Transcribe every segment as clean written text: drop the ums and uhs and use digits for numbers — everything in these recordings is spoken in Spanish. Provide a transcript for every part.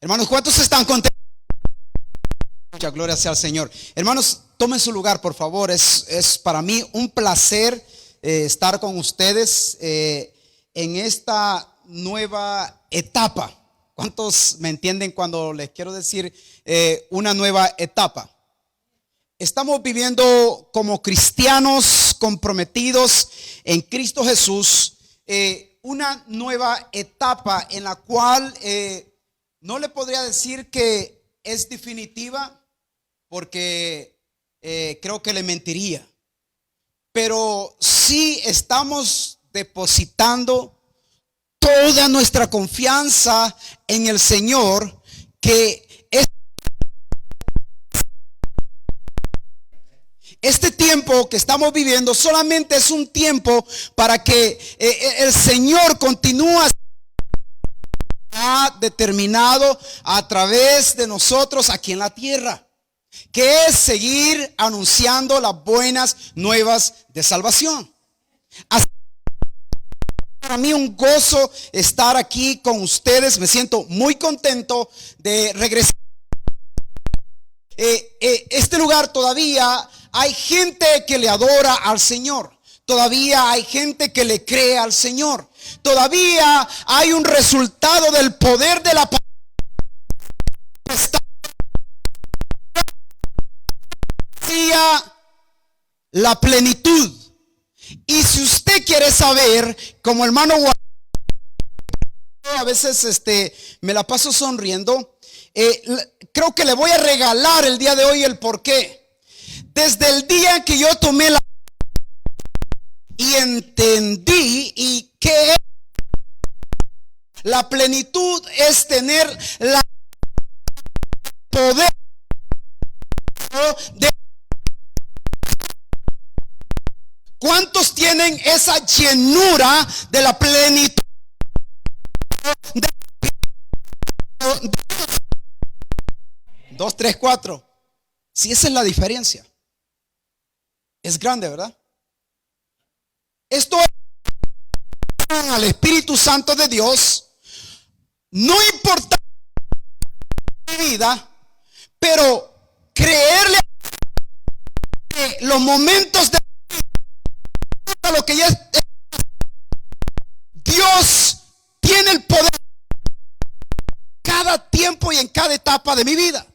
Hermanos, ¿cuántos están contentos? Mucha gloria sea al Señor. Hermanos, tomen su lugar, por favor. Es para mí un placer estar con ustedes en esta nueva etapa. ¿Cuántos me entienden cuando les quiero decir una nueva etapa? Estamos viviendo como cristianos comprometidos en Cristo Jesús una nueva etapa en la cual no le podría decir que es definitiva, porque creo que le mentiría, pero sí estamos depositando toda nuestra confianza en el Señor, que este tiempo que estamos viviendo solamente es un tiempo para que el Señor continúe determinado a través de nosotros aquí en la tierra, que es seguir anunciando las buenas nuevas de salvación. Así, para mí un gozo estar aquí con ustedes. Me siento muy contento de regresar. Este lugar todavía hay gente que le adora al Señor. Todavía hay gente que le cree al Señor. Todavía hay un resultado del poder de la palabra. La plenitud. Y si usted quiere saber, como hermano, a veces me la paso sonriendo, creo que le voy a regalar el día de hoy el porqué. Desde el día que yo tomé la y entendí y que la plenitud es tener la poder de. ¿Cuántos tienen esa llenura de la plenitud? 2, 3, 4. Si esa es la diferencia, es grande, ¿verdad? Esto es al Espíritu Santo de Dios. No importa mi vida, pero creerle que los momentos de lo que ya es, Dios tiene el poder en cada tiempo y en cada etapa de mi vida.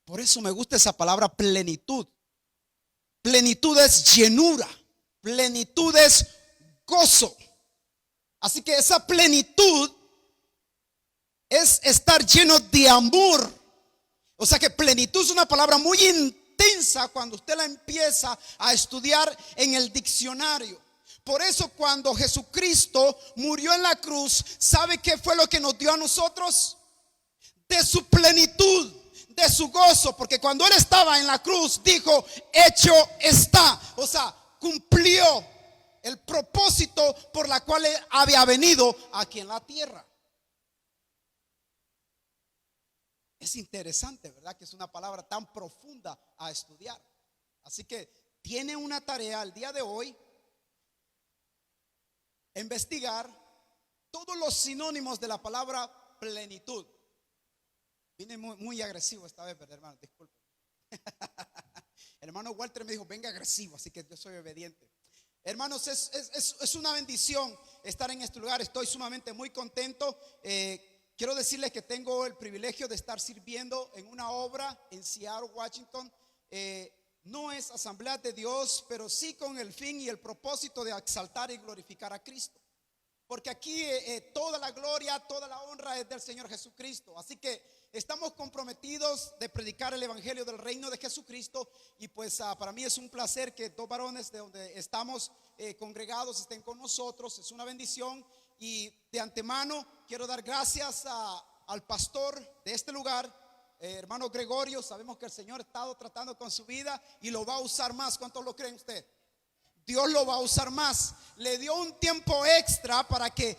Por eso me gusta esa palabra plenitud. Plenitud es llenura, plenitud es gozo. Así que esa plenitud es estar lleno de amor. O sea que plenitud es una palabra muy intensa cuando usted la empieza a estudiar en el diccionario. Por eso cuando Jesucristo murió en la cruz, ¿sabe qué fue lo que nos dio a nosotros? De su plenitud, de su gozo. Porque cuando Él estaba en la cruz dijo, hecho está. O sea, cumplió el propósito por la cual Él había venido aquí en la tierra. Es interesante, ¿verdad? Que es una palabra tan profunda a estudiar. Así que tiene una tarea el día de hoy: investigar todos los sinónimos de la palabra plenitud. Vine muy agresivo esta vez, ¿verdad, hermano? Disculpe. El hermano Walter me dijo, venga agresivo, así que yo soy obediente. Hermanos, es una bendición estar en este lugar. Estoy sumamente muy contento. Quiero decirles que tengo el privilegio de estar sirviendo en una obra en Seattle, Washington. No es Asamblea de Dios, pero sí con el fin y el propósito de exaltar y glorificar a Cristo. Porque aquí toda la gloria, toda la honra es del Señor Jesucristo. Así que estamos comprometidos de predicar el evangelio del reino de Jesucristo. Y pues para mí es un placer que dos varones de donde estamos congregados estén con nosotros. Es una bendición. Y de antemano quiero dar gracias al pastor de este lugar, hermano Gregorio. Sabemos que el Señor ha estado tratando con su vida y lo va a usar más. ¿Cuántos lo creen usted? Dios lo va a usar más. Le dio un tiempo extra para que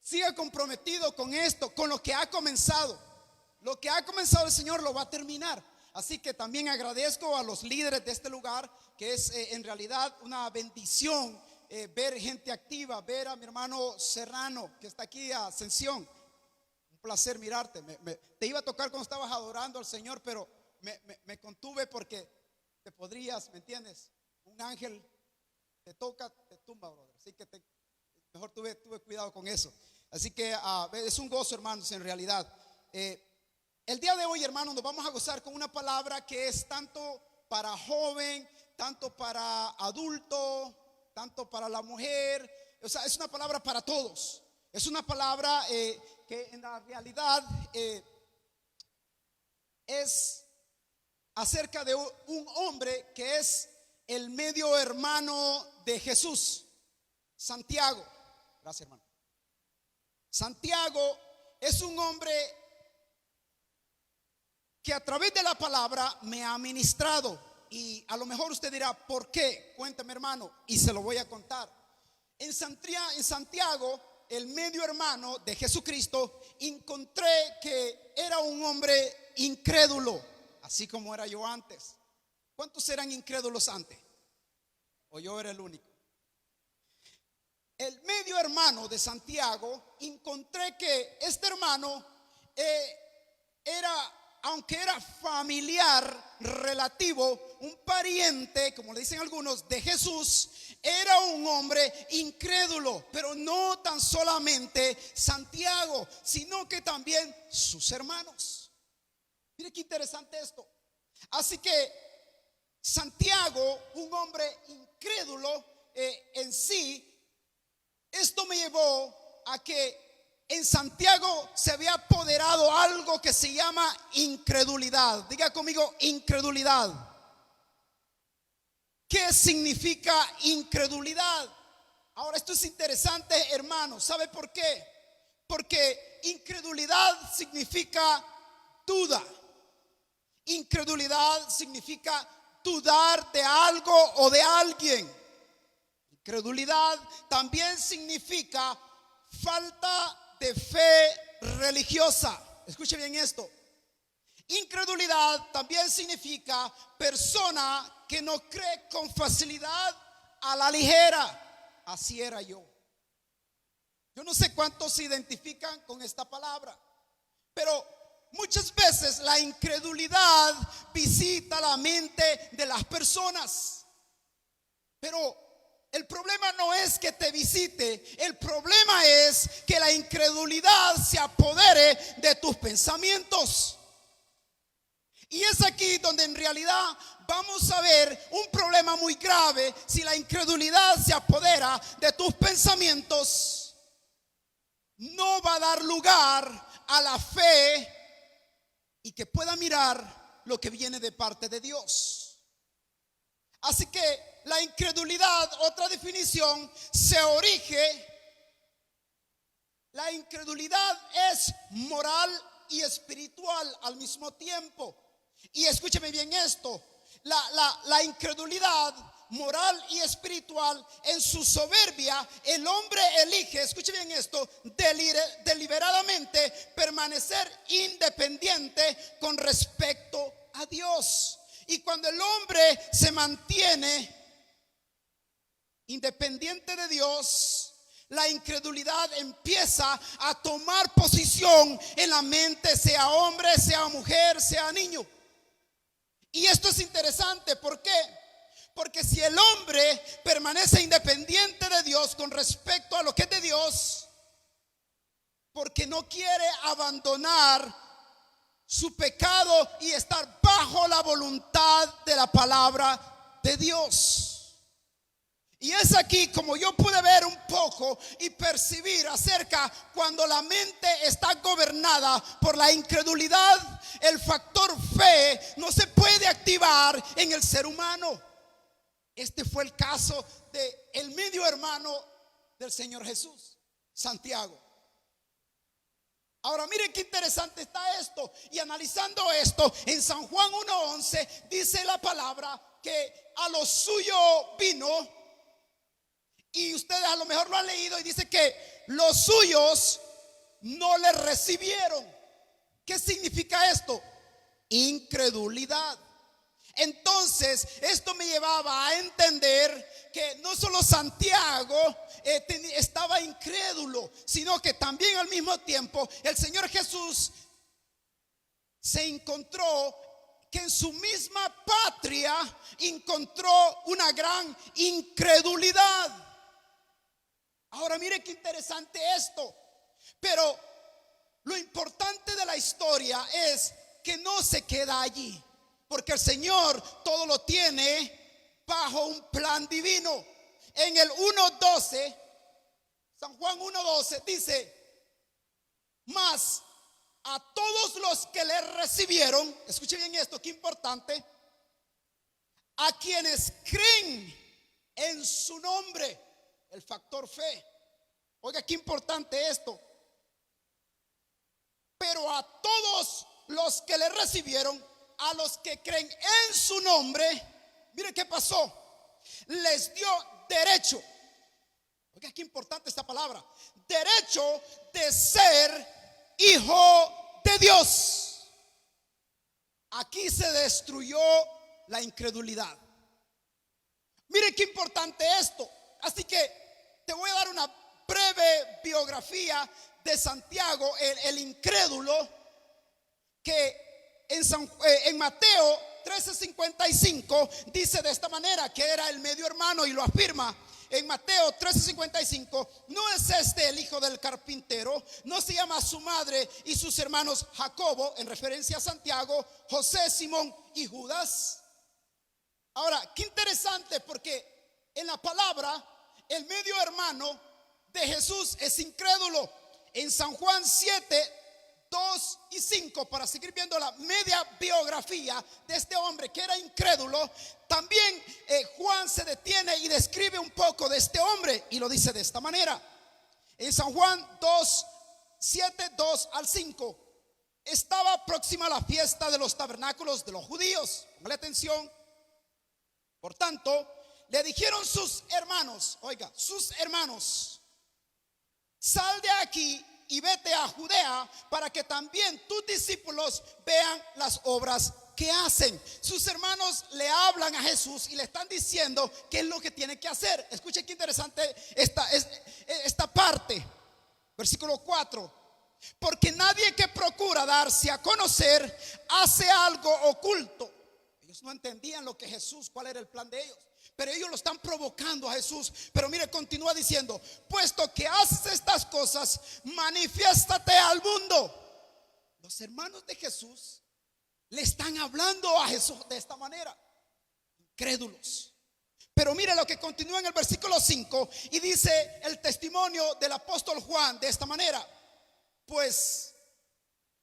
siga comprometido con esto, con lo que ha comenzado. Lo que ha comenzado el Señor lo va a terminar. Así que también agradezco a los líderes de este lugar, que es en realidad una bendición ver gente activa, ver a mi hermano Serrano, que está aquí, a Ascensión, placer mirarte. Te iba a tocar cuando estabas adorando al Señor, pero me contuve porque te podrías, ¿me entiendes? Un ángel te toca, te tumba, brother. Así que mejor tuve cuidado con eso. Así que es un gozo, hermanos, en realidad. El día de hoy, hermanos, nos vamos a gozar con una palabra que es tanto para joven, tanto para adulto, tanto para la mujer. O sea, es una palabra para todos. Es una palabra que en la realidad es acerca de un hombre que es el medio hermano de Jesús, Santiago. Gracias, hermano. Santiago es un hombre que a través de la palabra me ha ministrado. Y a lo mejor usted dirá, ¿por qué? Cuéntame, hermano, y se lo voy a contar. En Santiago, el medio hermano de Jesucristo, encontré que era un hombre incrédulo, así como era yo antes. ¿Cuántos eran incrédulos antes? ¿O yo era el único? El medio hermano de Santiago, encontré que este hermano aunque era familiar, relativo, un pariente, como le dicen algunos, de Jesús, era un hombre incrédulo. Pero no tan solamente Santiago, sino que también sus hermanos. Mire qué interesante esto. Así que Santiago, un hombre incrédulo en sí, esto me llevó a que en Santiago se había apoderado algo que se llama incredulidad. Diga conmigo, incredulidad. ¿Qué significa incredulidad? Ahora, esto es interesante, hermano. ¿Sabe por qué? Porque incredulidad significa duda. Incredulidad significa dudar de algo o de alguien. Incredulidad también significa falta de fe religiosa. Escuche bien esto. Incredulidad también significa persona que no cree con facilidad a la ligera. Así era yo. Yo no sé cuántos se identifican con esta palabra, pero muchas veces la incredulidad visita la mente de las personas. Pero el problema no es que te visite, el problema es que la incredulidad se apodere de tus pensamientos. Y es aquí donde en realidad vamos a ver un problema muy grave. Si la incredulidad se apodera de tus pensamientos, no va a dar lugar a la fe y que pueda mirar lo que viene de parte de Dios. Así que la incredulidad, otra definición, la incredulidad es moral y espiritual al mismo tiempo. Y escúcheme bien esto, la incredulidad moral y espiritual, en su soberbia, el hombre elige, escuche bien esto, deliberadamente permanecer independiente con respecto a Dios. Y cuando el hombre se mantiene independiente de Dios, la incredulidad empieza a tomar posición en la mente, sea hombre, sea mujer, sea niño. Y esto es interesante, ¿por qué? Porque si el hombre permanece independiente de Dios con respecto a lo que es de Dios, porque no quiere abandonar su pecado y estar bajo la voluntad de la palabra de Dios. Y es aquí como yo pude ver un poco y percibir acerca cuando la mente está gobernada por la incredulidad, el factor fe no se puede activar en el ser humano. Este fue el caso de el medio hermano del Señor Jesús, Santiago. Ahora miren qué interesante está esto. Y analizando esto, en San Juan 1:11 dice la palabra que a lo suyo vino. Y ustedes a lo mejor lo han leído y dice que los suyos no le recibieron. ¿Qué significa esto? Incredulidad. Entonces, esto me llevaba a entender que no solo Santiago estaba incrédulo, sino que también al mismo tiempo el Señor Jesús se encontró que en su misma patria encontró una gran incredulidad. Ahora mire qué interesante esto. Pero lo importante de la historia es que no se queda allí, porque el Señor todo lo tiene bajo un plan divino. En el 1:12, San Juan 1:12 dice: mas a todos los que le recibieron, escuche bien esto, qué importante, a quienes creen en su nombre, el factor fe. Oiga, qué importante esto. Pero a todos los que le recibieron, a los que creen en su nombre, mire qué pasó, les dio derecho. Oiga, qué importante esta palabra: derecho de ser hijo de Dios. Aquí se destruyó la incredulidad. Mire qué importante esto. Así que te voy a dar una breve biografía de Santiago, el incrédulo, que en Mateo 13:55 dice de esta manera, que era el medio hermano, y lo afirma en Mateo 13:55: ¿no es este el hijo del carpintero? ¿No se llama su madre y sus hermanos Jacobo, en referencia a Santiago, José, Simón y Judas? Ahora, qué interesante, porque en la palabra el medio hermano de Jesús es incrédulo. En San Juan 7:2 y 5, para seguir viendo la media biografía de este hombre que era incrédulo, también Juan se detiene y describe un poco de este hombre, y lo dice de esta manera. En San Juan 2:7, 2-5: estaba próxima la fiesta de los tabernáculos de los judíos. Póngale atención. Por tanto, le dijeron sus hermanos, oiga, sus hermanos: sal de aquí y vete a Judea, para que también tus discípulos vean las obras que hacen. Sus hermanos le hablan a Jesús y le están diciendo qué es lo que tiene que hacer. Escuche qué interesante esta parte. Versículo 4: porque nadie que procura darse a conocer hace algo oculto. Ellos no entendían lo que Jesús, cuál era el plan de ellos, pero ellos lo están provocando a Jesús. Pero mire, continúa diciendo: puesto que haces estas cosas, manifiéstate al mundo. Los hermanos de Jesús le están hablando a Jesús de esta manera, incrédulos. Pero mire lo que continúa en el versículo 5, y dice el testimonio del apóstol Juan de esta manera: pues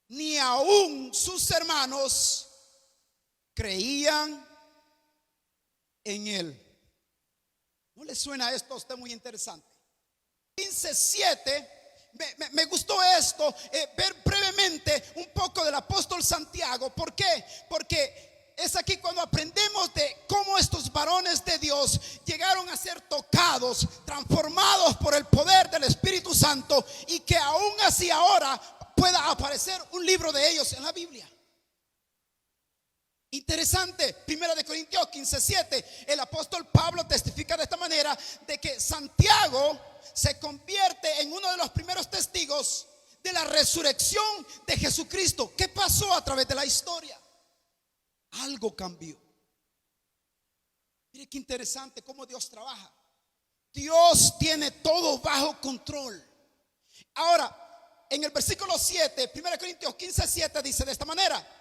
ni aún sus hermanos creían en él. ¿No le suena esto a usted muy interesante? 15:7. Me gustó esto, ver brevemente un poco del apóstol Santiago. ¿Por qué? Porque es aquí cuando aprendemos de cómo estos varones de Dios llegaron a ser tocados, transformados por el poder del Espíritu Santo, y que aún así ahora pueda aparecer un libro de ellos en la Biblia. Interesante. Primera de Corintios 15:7, el apóstol Pablo testifica de esta manera de que Santiago se convierte en uno de los primeros testigos de la resurrección de Jesucristo. ¿Qué pasó a través de la historia? Algo cambió. Mire qué interesante cómo Dios trabaja. Dios tiene todo bajo control. Ahora, en el versículo 7, 1 Corintios 15:7 dice de esta manera,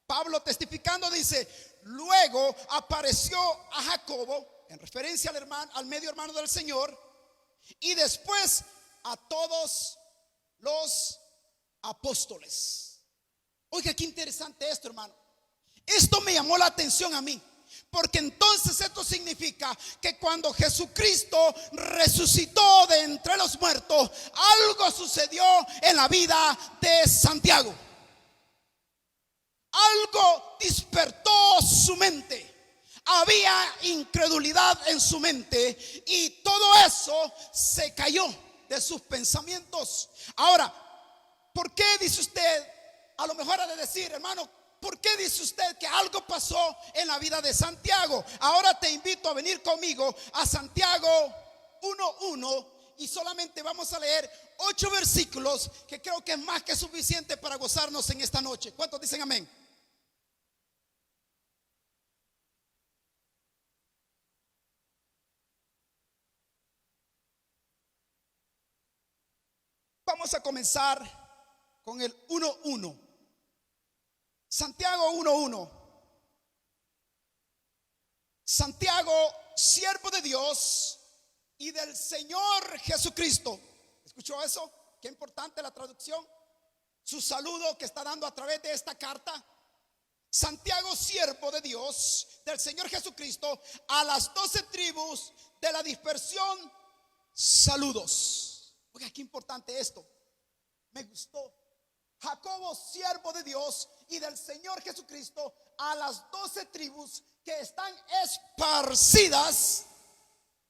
Pablo testificando dice: luego apareció a Jacobo, en referencia al hermano, al medio hermano del Señor, y después a todos los apóstoles. Oiga, qué interesante esto, hermano. Esto me llamó la atención a mí, porque entonces esto significa que cuando Jesucristo resucitó de entre los muertos, algo sucedió en la vida de Santiago. Algo despertó su mente. Había incredulidad en su mente, y todo eso se cayó de sus pensamientos. Ahora, ¿por qué dice usted? A lo mejor ha de decir: hermano, ¿Por qué dice usted que algo pasó en la vida de Santiago? Ahora te invito a venir conmigo a Santiago 1:1 y solamente vamos a leer 8 versículos que creo que es más que suficiente para gozarnos en esta noche. ¿Cuántos dicen amén? Vamos a comenzar con el 1:1. Santiago 1:1. Santiago, siervo de Dios y del Señor Jesucristo. ¿Escuchó eso? Qué importante la traducción. Su saludo que está dando a través de esta carta. Santiago, siervo de Dios, del Señor Jesucristo, a las 12 tribus de la dispersión, saludos. Oiga, qué importante esto. Me gustó. Jacobo, siervo de Dios y del Señor Jesucristo, a las 12 tribus que están esparcidas,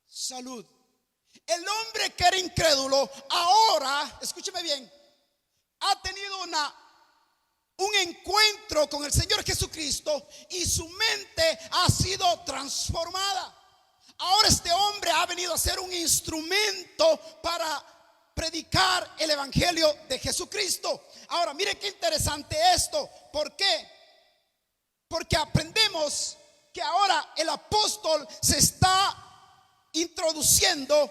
salud. El hombre que era incrédulo ahora, escúcheme bien, ha tenido un encuentro con el Señor Jesucristo y su mente ha sido transformada. Ahora este hombre ha venido a ser un instrumento para predicar el evangelio de Jesucristo. Ahora, mire qué interesante esto. ¿Por qué? Porque aprendemos que ahora el apóstol se está introduciendo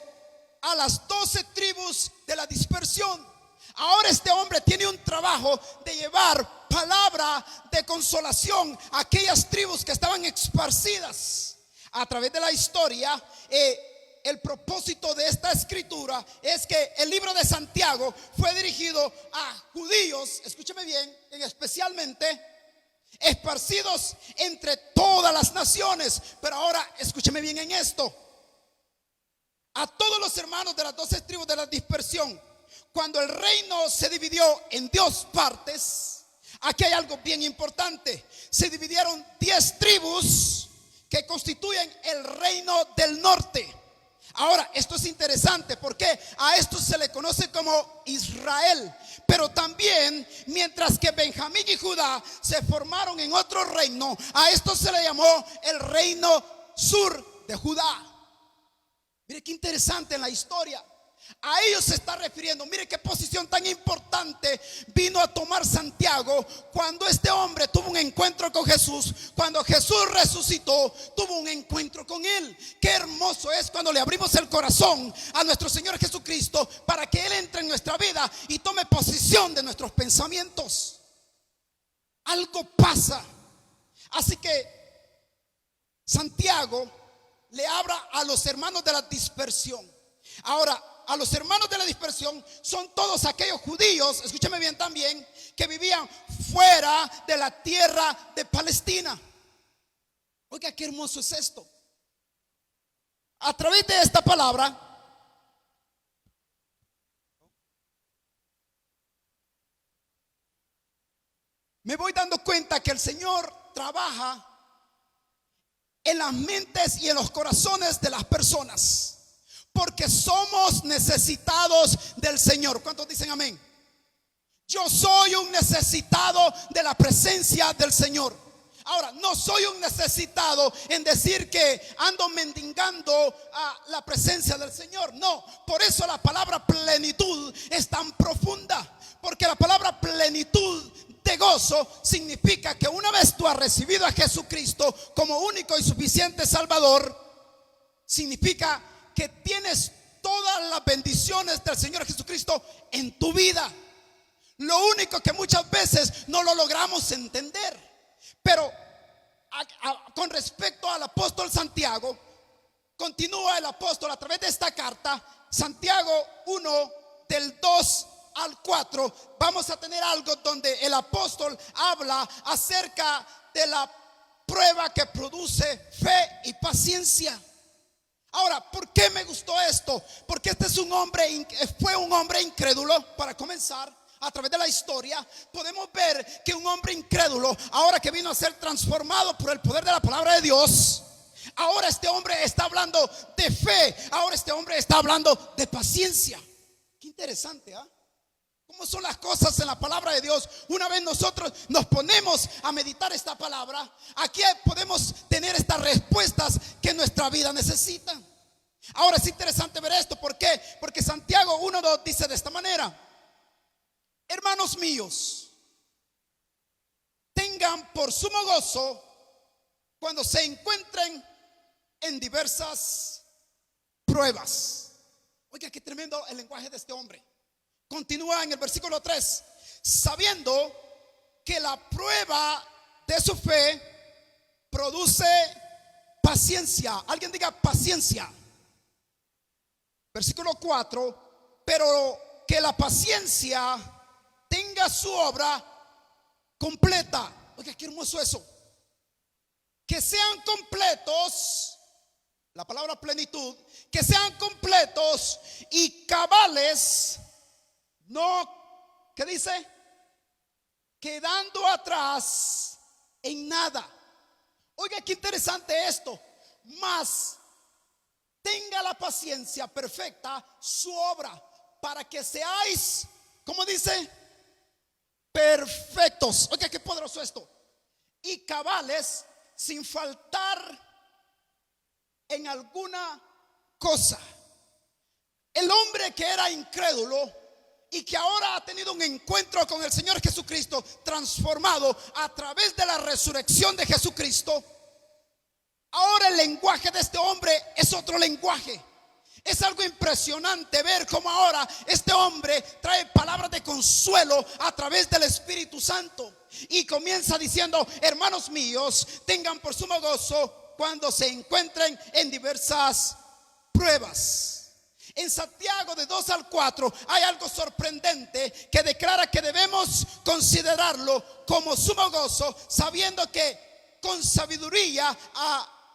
a las 12 tribus de la dispersión. Ahora este hombre tiene un trabajo de llevar palabra de consolación a aquellas tribus que estaban esparcidas. A través de la historia, el propósito de esta escritura es que el libro de Santiago fue dirigido a judíos, escúcheme bien, especialmente esparcidos entre todas las naciones. Pero ahora escúcheme bien en esto: a todos los hermanos de las 12 tribus de la dispersión, cuando el reino se dividió en 2 partes, aquí hay algo bien importante. Se dividieron 10 tribus que constituyen el reino del norte. Ahora, esto es interesante porque a esto se le conoce como Israel. Pero también, mientras que Benjamín y Judá se formaron en otro reino, a esto se le llamó el reino sur de Judá. Mire qué interesante en la historia. A ellos se está refiriendo. Mire qué posición tan importante vino a tomar Santiago cuando este hombre tuvo un encuentro con Jesús. Cuando Jesús resucitó, tuvo un encuentro con él. Qué hermoso es cuando le abrimos el corazón a nuestro Señor Jesucristo para que Él entre en nuestra vida y tome posesión de nuestros pensamientos. Algo pasa. Así que Santiago le habla a los hermanos de la dispersión. Ahora, a los hermanos de la dispersión son todos aquellos judíos, escúchame bien también, que vivían fuera de la tierra de Palestina. Oiga, qué hermoso es esto. A través de esta palabra me voy dando cuenta que el Señor trabaja en las mentes y en los corazones de las personas, porque somos necesitados del Señor. ¿Cuántos dicen amén? Yo soy un necesitado de la presencia del Señor. Ahora, no soy un necesitado en decir que ando mendigando a la presencia del Señor. No, por eso la palabra plenitud es tan profunda. Porque la palabra plenitud de gozo significa que una vez tú has recibido a Jesucristo como único y suficiente Salvador, significa que tienes todas las bendiciones del Señor Jesucristo en tu vida. Lo único que muchas veces no lo logramos entender. Pero con respecto al apóstol Santiago, continúa el apóstol a través de esta carta. Santiago 1 del 2 al 4, vamos a tener algo donde el apóstol habla acerca de la prueba que produce fe y paciencia. Ahora, ¿por qué me gustó esto? Porque este es fue un hombre incrédulo. Para comenzar, a través de la historia podemos ver que un hombre incrédulo, ahora que vino a ser transformado por el poder de la palabra de Dios, ahora este hombre está hablando de fe. Ahora este hombre está hablando de paciencia. Qué interesante, ¿ah? ¿Cómo son las cosas en la palabra de Dios? Una vez nosotros nos ponemos a meditar esta palabra, aquí podemos tener estas respuestas que nuestra vida necesita. Ahora es interesante ver esto. ¿Por qué? Porque Santiago 1:2 dice de esta manera: hermanos míos, tengan por sumo gozo cuando se encuentren en diversas pruebas. Oiga, qué tremendo el lenguaje de este hombre. Continúa en el versículo 3: sabiendo que la prueba de su fe produce paciencia. Alguien diga paciencia. Versículo 4: pero que la paciencia tenga su obra completa. Oiga, qué hermoso eso. Que sean completos, la palabra plenitud, que sean completos y cabales, no, ¿qué dice? Quedando atrás en nada. Oiga, qué interesante esto. Mas tenga la paciencia perfecta su obra, para que seáis, ¿cómo dice? Perfectos. Oiga, qué poderoso esto. Y cabales, sin faltar en alguna cosa. El hombre que era incrédulo y que ahora ha tenido un encuentro con el Señor Jesucristo, transformado a través de la resurrección de Jesucristo, ahora el lenguaje de este hombre es otro lenguaje. Es algo impresionante ver cómo ahora este hombre trae palabras de consuelo a través del Espíritu Santo. Y comienza diciendo: hermanos míos, tengan por sumo gozo cuando se encuentren en diversas pruebas. En Santiago de 2 al 4 hay algo sorprendente que declara que debemos considerarlo como sumo gozo, sabiendo que con sabiduría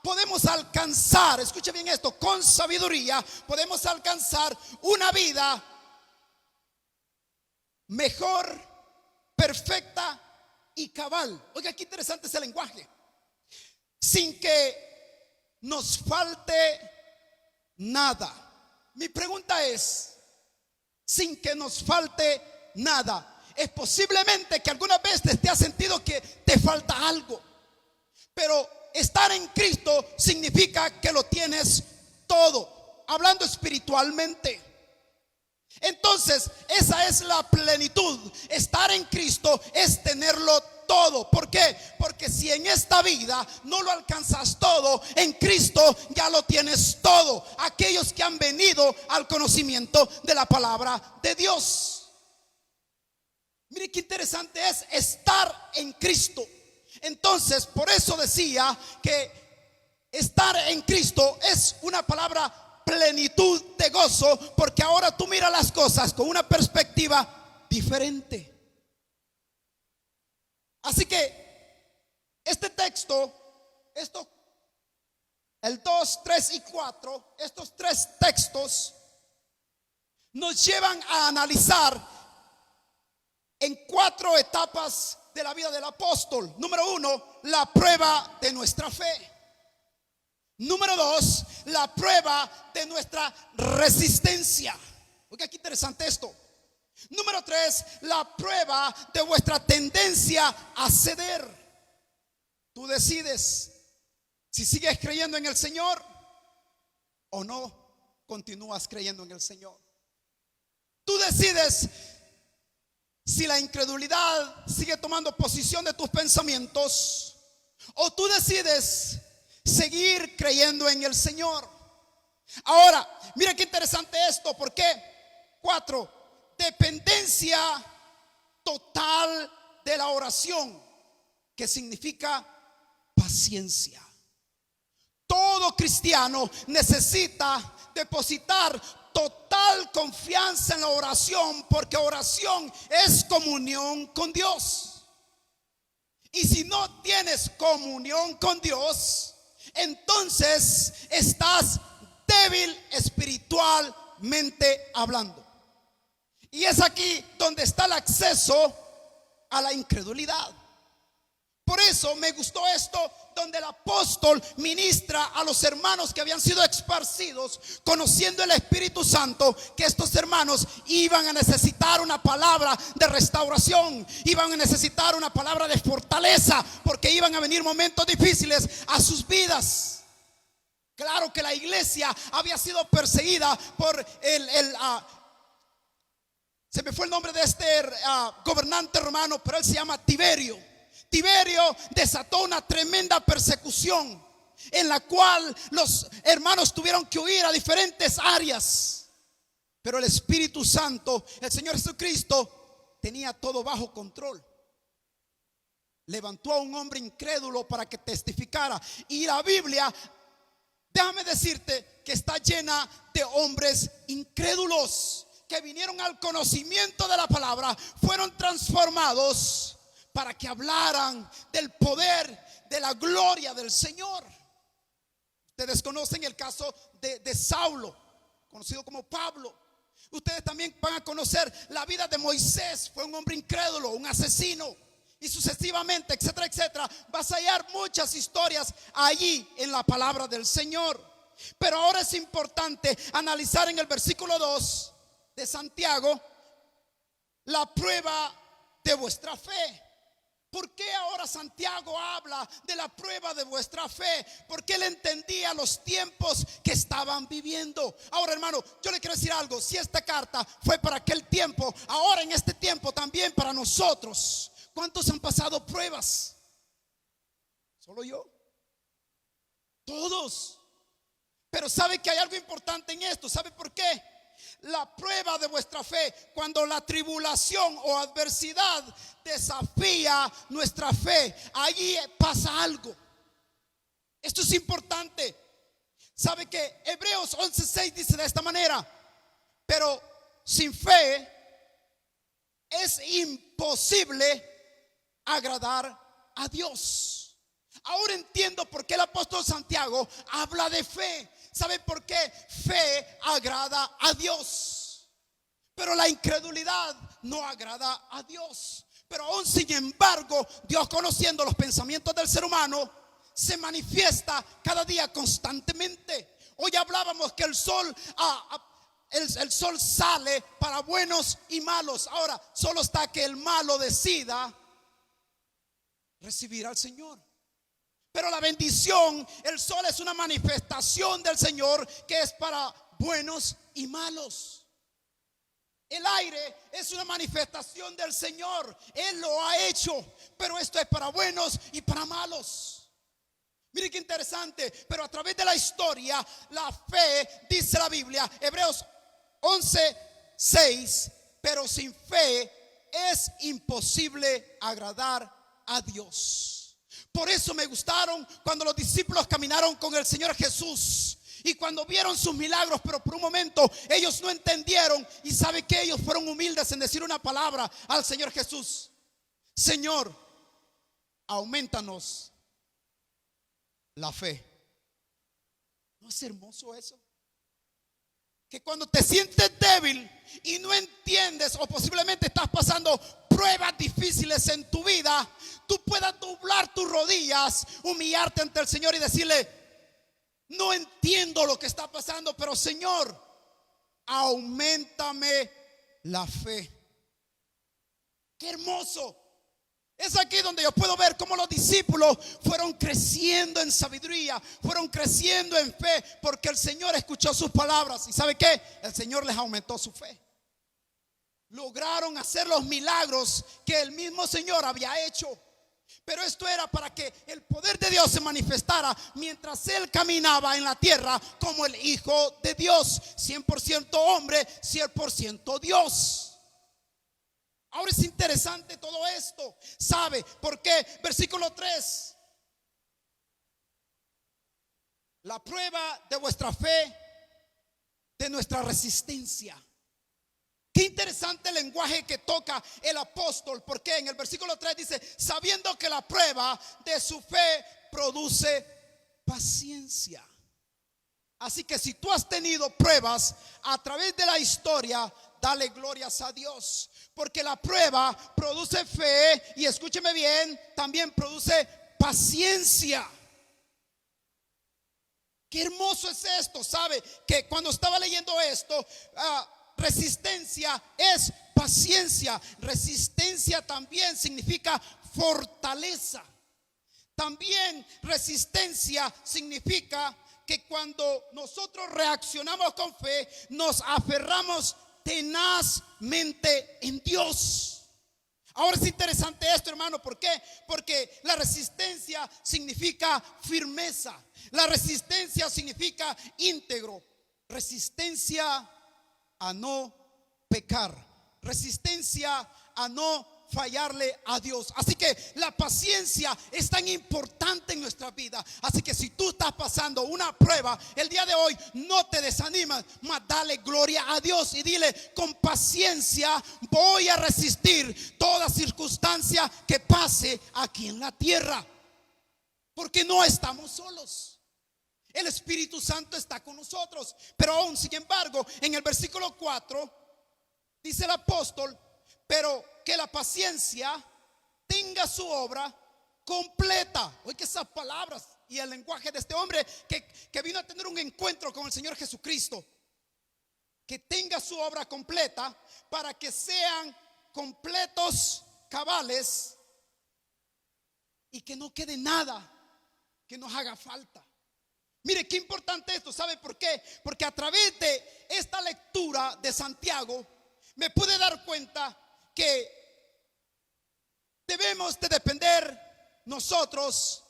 podemos alcanzar, escuche bien esto, con sabiduría podemos alcanzar una vida mejor, perfecta y cabal. Oiga, qué interesante ese lenguaje. Sin que nos falte nada. Mi pregunta es: sin que nos falte nada. Es posiblemente que alguna vez te has sentido que te falta algo, pero estar en Cristo significa que lo tienes todo, hablando espiritualmente. Entonces, esa es la plenitud. Estar en Cristo es tenerlo todo. ¿Por qué? Porque si en esta vida no lo alcanzas todo, en Cristo ya lo tienes todo. Aquellos que han venido al conocimiento de la palabra de Dios. Mire qué interesante es estar en Cristo. Entonces, por eso decía que estar en Cristo es una palabra plenitud de gozo, porque ahora tú miras las cosas con una perspectiva diferente. Así que este texto, el 2, 3 y 4, estos tres textos nos llevan a analizar en 4 etapas de la vida del apóstol. Número 1, la prueba de nuestra fe. Número 2, la prueba de nuestra resistencia. Oiga, qué interesante esto. Número 3, la prueba de vuestra tendencia a ceder. Tú decides si sigues creyendo en el Señor o no continúas creyendo en el Señor. Tú decides si la incredulidad sigue tomando posición de tus pensamientos, o tú decides seguir creyendo en el Señor. Ahora, mira qué interesante esto. ¿Por qué? 4, dependencia total de la oración, que significa paciencia. Todo cristiano necesita depositar total confianza en la oración, porque oración es comunión con Dios. Y si no tienes comunión con Dios, entonces estás débil espiritualmente hablando. Y es aquí donde está el acceso a la incredulidad. Por eso me gustó esto, donde el apóstol ministra a los hermanos que habían sido esparcidos, conociendo el Espíritu Santo, que estos hermanos iban a necesitar una palabra de restauración, iban a necesitar una palabra de fortaleza, porque iban a venir momentos difíciles a sus vidas. Claro que la iglesia había sido perseguida por se me fue el nombre de este gobernante romano, pero él se llama Tiberio. Tiberio desató una tremenda persecución en la cual los hermanos tuvieron que huir a diferentes áreas. Pero el Espíritu Santo, el Señor Jesucristo, tenía todo bajo control. Levantó a un hombre incrédulo para que testificara. Y la Biblia, déjame decirte, que está llena de hombres incrédulos que vinieron al conocimiento de la palabra, fueron transformados para que hablaran del poder, de la gloria del Señor. Ustedes conocen el caso de Saulo, conocido como Pablo. Ustedes también van a conocer la vida de Moisés. Fue un hombre incrédulo, un asesino, y sucesivamente, etcétera, etcétera. Vas a hallar muchas historias allí en la palabra del Señor. Pero ahora es importante analizar en el versículo 2 de Santiago la prueba de vuestra fe. ¿Por qué ahora Santiago habla de la prueba de vuestra fe? Porque él entendía los tiempos que estaban viviendo. Ahora, hermano, yo le quiero decir algo. Si esta carta fue para aquel tiempo, ahora en este tiempo también para nosotros. ¿Cuántos han pasado pruebas? ¿Solo yo? Todos. Pero sabe que hay algo importante en esto. ¿Sabe por qué? La prueba de vuestra fe, cuando la tribulación o adversidad desafía nuestra fe, allí pasa algo. Esto es importante. Sabe que Hebreos 11:6 dice de esta manera: pero sin fe es imposible agradar a Dios. Ahora entiendo por qué el apóstol Santiago habla de fe. ¿Sabe por qué? Fe agrada a Dios, pero la incredulidad no agrada a Dios. Pero aún sin embargo, Dios, conociendo los pensamientos del ser humano, se manifiesta cada día constantemente. Hoy hablábamos que el sol sale para buenos y malos. Ahora solo está que el malo decida recibir al Señor. Pero la bendición, el sol es una manifestación del Señor que es para buenos y malos. El aire es una manifestación del Señor. Él lo ha hecho, pero esto es para buenos y para malos. Mire qué interesante. Pero a través de la historia, la fe, dice la Biblia, Hebreos 11:6, pero sin fe es imposible agradar a Dios. Por eso me gustaron cuando los discípulos caminaron con el Señor Jesús y cuando vieron sus milagros, pero por un momento ellos no entendieron. Y sabe que ellos fueron humildes en decir una palabra al Señor Jesús: Señor, aumentanos la fe. ¿No es hermoso eso? Que cuando te sientes débil y no entiendes, o posiblemente estás pasando pruebas difíciles en tu vida, tú puedas doblar tus rodillas, humillarte ante el Señor y decirle: no entiendo lo que está pasando, pero Señor, auméntame la fe. Qué hermoso. Es aquí donde yo puedo ver cómo los discípulos fueron creciendo en sabiduría, fueron creciendo en fe, porque el Señor escuchó sus palabras. ¿Y sabe qué? El Señor les aumentó su fe. Lograron hacer los milagros que el mismo Señor había hecho. Pero esto era para que el poder de Dios se manifestara mientras Él caminaba en la tierra como el Hijo de Dios, 100% hombre, 100% Dios. Ahora es interesante todo esto. ¿Sabe por qué? Versículo 3. La prueba de vuestra fe, de nuestra resistencia. Qué interesante el lenguaje que toca el apóstol, porque en el versículo 3 dice: sabiendo que la prueba de su fe produce paciencia. Así que si tú has tenido pruebas a través de la historia, dale glorias a Dios, porque la prueba produce fe, y escúcheme bien, también produce paciencia. Qué hermoso es esto, ¿sabe? Que cuando estaba leyendo esto, resistencia es paciencia. Resistencia también significa fortaleza. También resistencia significa que cuando nosotros reaccionamos con fe, nos aferramos tenazmente en Dios. Ahora es interesante esto, hermano. ¿Por qué? Porque la resistencia significa firmeza. La resistencia significa íntegro. Resistencia a no pecar. Resistencia a no fallarle a Dios. Así que la paciencia es tan importante en nuestra vida. Así que si tú estás pasando una prueba el día de hoy, no te desanimas, mas dale gloria a Dios y dile: con paciencia voy a resistir toda circunstancia que pase aquí en la tierra, porque no estamos solos. El Espíritu Santo está con nosotros. Pero aún, sin embargo, en el versículo 4 dice el apóstol: pero que la paciencia tenga su obra completa. Oiga esas palabras y el lenguaje de este hombre que vino a tener un encuentro con el Señor Jesucristo. Que tenga su obra completa, para que sean completos, cabales, y que no quede nada que nos haga falta. Mire qué importante esto. ¿Sabe por qué? Porque a través de esta lectura de Santiago me pude dar cuenta que debemos de depender nosotros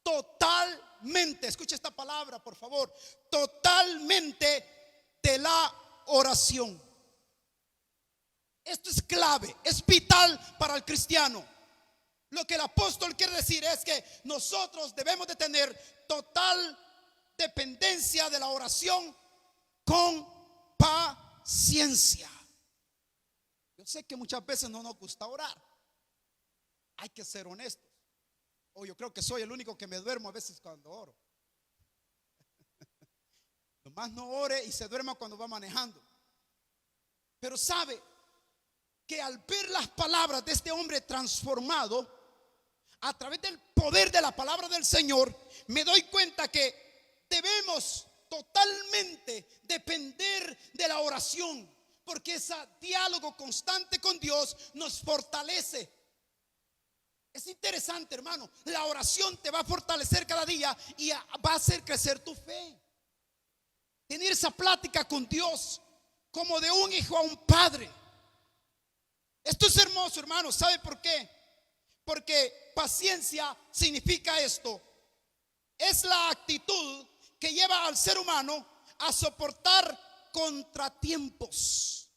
totalmente, escuche esta palabra por favor, totalmente de la oración. Esto es clave, es vital para el cristiano. Lo que el apóstol quiere decir es que nosotros debemos de tener total dependencia de la oración con paciencia. Yo sé que muchas veces no nos gusta orar. Hay que ser honestos. O yo creo que soy el único que me duermo a veces cuando oro. Nomás no ore y se duerma cuando va manejando. Pero sabe que al ver las palabras de este hombre transformado a través del poder de la palabra del Señor, me doy cuenta que debemos totalmente depender de la oración, porque ese diálogo constante con Dios nos fortalece. Es interesante, hermano. La oración te va a fortalecer cada día y va a hacer crecer tu fe. Tener esa plática con Dios como de un hijo a un padre. Esto es hermoso, hermano. ¿Sabe por qué? Porque paciencia significa esto: es la actitud que lleva al ser humano a soportar contratiempos.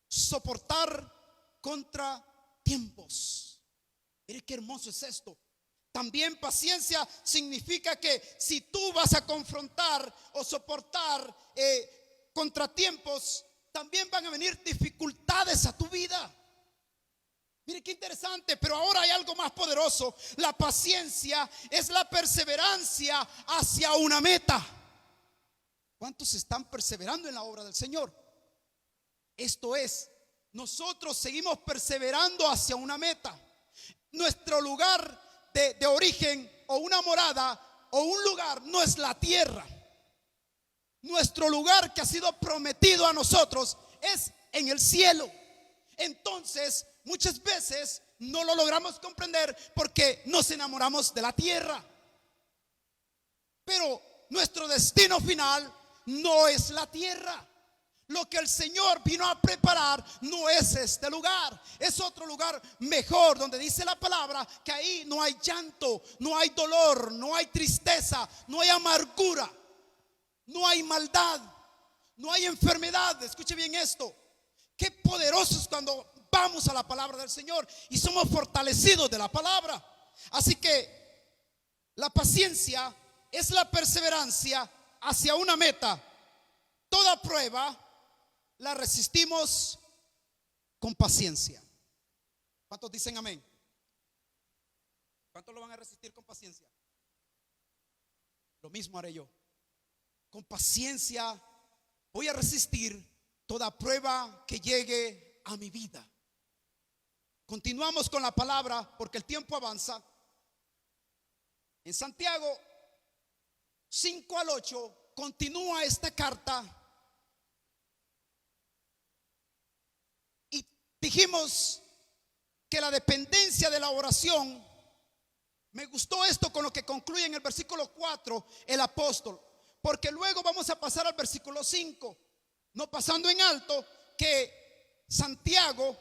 Soportar contratiempos. Mire qué hermoso es esto. También paciencia significa que si tú vas a confrontar o soportar contratiempos, también van a venir dificultades a tu vida. Mire qué interesante. Pero ahora hay algo más poderoso. La paciencia es la perseverancia hacia una meta. ¿Cuántos están perseverando en la obra del Señor? Esto es, nosotros seguimos perseverando hacia una meta. Nuestro lugar de origen, o una morada, o un lugar, no es la tierra. Nuestro lugar que ha sido prometido a nosotros es en el cielo. Entonces, muchas veces no lo logramos comprender porque nos enamoramos de la tierra. Pero nuestro destino final no es la tierra. Lo que el Señor vino a preparar no es este lugar, es otro lugar mejor, donde dice la palabra que ahí no hay llanto, no hay dolor, no hay tristeza, no hay amargura, no hay maldad, no hay enfermedad. Escuche bien esto. Qué poderoso es cuando vamos a la palabra del Señor y somos fortalecidos de la palabra. Así que la paciencia es la perseverancia hacia una meta. Toda prueba la resistimos con paciencia. ¿Cuántos dicen amén? ¿Cuántos lo van a resistir con paciencia? Lo mismo haré yo. Con paciencia voy a resistir toda prueba que llegue a mi vida. Continuamos con la palabra porque el tiempo avanza. En Santiago 5 al 8 continúa esta carta y dijimos que la dependencia de la oración, me gustó esto con lo que concluye en el versículo 4 el apóstol, porque luego vamos a pasar al versículo 5, no pasando en alto que Santiago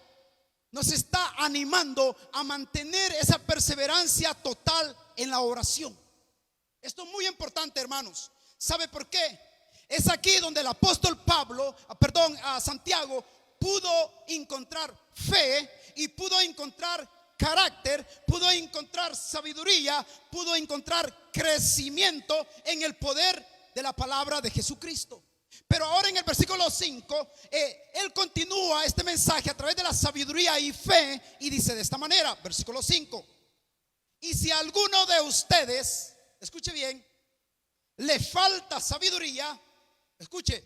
nos está animando a mantener esa perseverancia total en la oración. Esto es muy importante, hermanos. ¿Sabe por qué? Es aquí donde el apóstol Santiago pudo encontrar fe y pudo encontrar carácter, pudo encontrar sabiduría, pudo encontrar crecimiento en el poder de la palabra de Jesucristo. Pero ahora en el versículo 5, él continúa este mensaje a través de la sabiduría y fe y dice de esta manera, versículo 5: y si a alguno de ustedes, escuche bien, le falta sabiduría, escuche,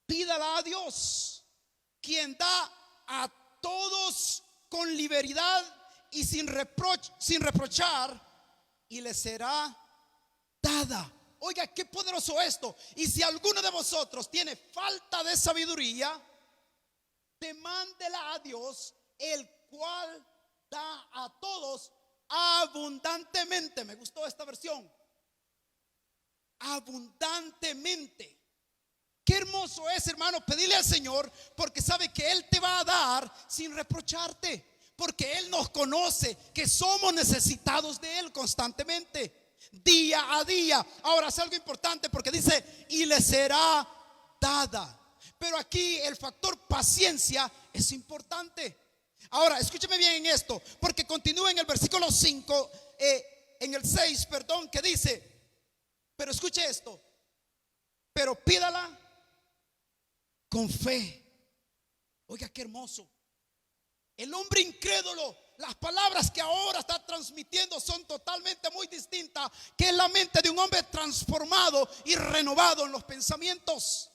pídala a Dios, quien da a todos con liberalidad y sin reprochar, y le será dada. Oiga, qué poderoso esto. Y si alguno de vosotros tiene falta de sabiduría, demándela a Dios, el cual da a todos abundantemente. Me gustó esta versión. Abundantemente. Qué hermoso es, hermano, pedirle al Señor, porque sabe que Él te va a dar sin reprocharte, porque Él nos conoce que somos necesitados de Él constantemente, día a día. Ahora es algo importante porque dice y le será dada, pero aquí el factor paciencia es importante. Ahora escúcheme bien en esto, porque continúa en el versículo 5, en el 6, perdón, que dice, pero escuche esto, pero pídala con fe. Oiga, qué hermoso. El hombre incrédulo, las palabras que ahora está transmitiendo son totalmente muy distintas, que es la mente de un hombre transformado y renovado en los pensamientos.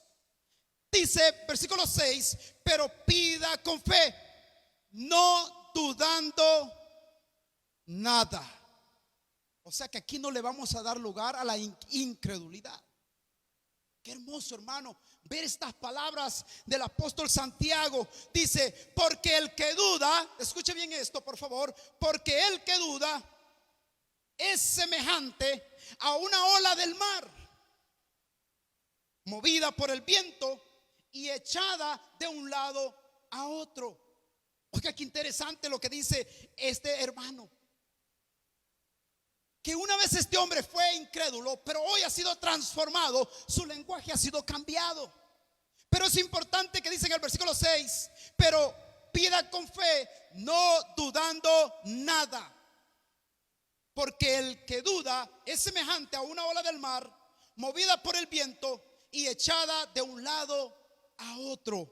Dice versículo 6, pero pida con fe, no dudando nada. O sea que aquí no le vamos a dar lugar a la incredulidad. Qué hermoso, hermano, ver estas palabras del apóstol Santiago. Dice, porque el que duda, escuche bien esto por favor, porque el que duda es semejante a una ola del mar, movida por el viento y echada de un lado a otro. Oiga, qué interesante lo que dice este hermano, que una vez este hombre fue incrédulo, pero hoy ha sido transformado, su lenguaje ha sido cambiado. Pero es importante que dice en el versículo 6, pero pida con fe, no dudando nada, porque el que duda es semejante a una ola del mar, movida por el viento y echada de un lado a otro.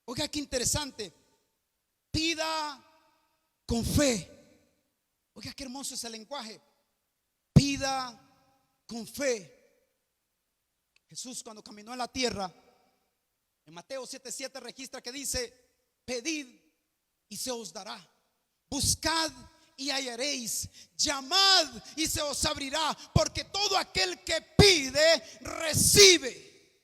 Oiga, qué interesante. Pida con fe. Oiga, qué hermoso es el lenguaje. Pida con fe. Jesús, cuando caminó en la tierra, en Mateo 7:7 registra que dice, pedid y se os dará, buscad y hallaréis, llamad y se os abrirá, porque todo aquel que pide recibe,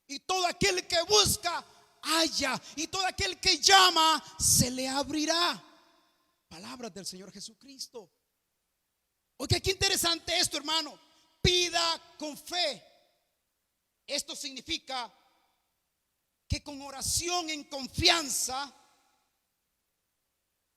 y todo aquel que busca halla, y todo aquel que llama se le abrirá. Palabras del Señor Jesucristo. Oye, qué interesante esto, hermano. Pida con fe. Esto significa que con oración en confianza